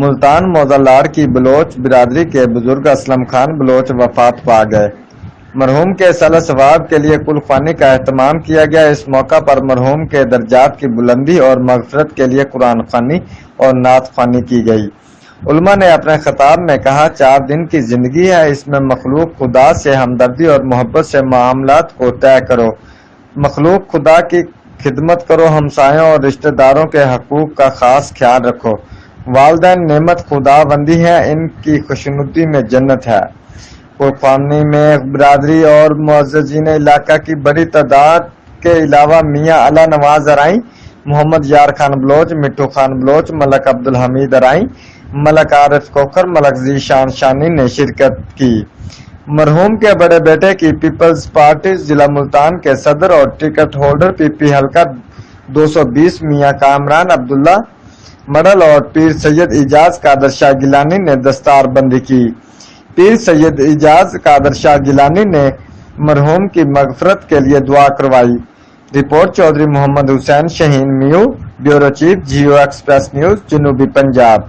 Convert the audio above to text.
ملتان موزلاڑ کی بلوچ برادری کے بزرگ اسلم خان بلوچ وفات پا گئے۔ مرحوم کے صلح ثواب کے لیے کل خوانی کا اہتمام کیا گیا۔ اس موقع پر مرحوم کے درجات کی بلندی اور مغفرت کے لیے قرآن خوانی اور نعت خوانی کی گئی۔ علماء نے اپنے خطاب میں کہا، 4 دن کی زندگی ہے، اس میں مخلوق خدا سے ہمدردی اور محبت سے معاملات کو طے کرو، مخلوق خدا کی خدمت کرو، ہمسایوں اور رشتہ داروں کے حقوق کا خاص خیال رکھو۔ والدین نعمت خدا بندی ہے، ان کی خوشنودی میں جنت ہے۔ خوانی میں برادری اور معززین علاقہ کی بڑی تعداد کے علاوہ میاں اعلیٰ نواز ارائیں، محمد یار خان بلوچ، مٹھو خان بلوچ، ملک عبدالحمید ارائیں، ملک عارف کوکر، ملک ذیشان شانی نے شرکت کی۔ مرحوم کے بڑے بیٹے کی پیپلز پارٹی ضلع ملتان کے صدر اور ٹکٹ ہولڈر پی پی حلقہ 220 میاں کامران عبداللہ مڈل اور پیر سید اعجاز قادر شاہ گیلانی نے دستار بندی کی۔ پیر سید اعجاز قادر شاہ گیلانی نے مرحوم کی مغفرت کے لیے دعا کروائی۔ Report Chaudhry Muhammad Hussain Shaheen Mayo, bureau chief, Geo express news, جنوبی پنجاب۔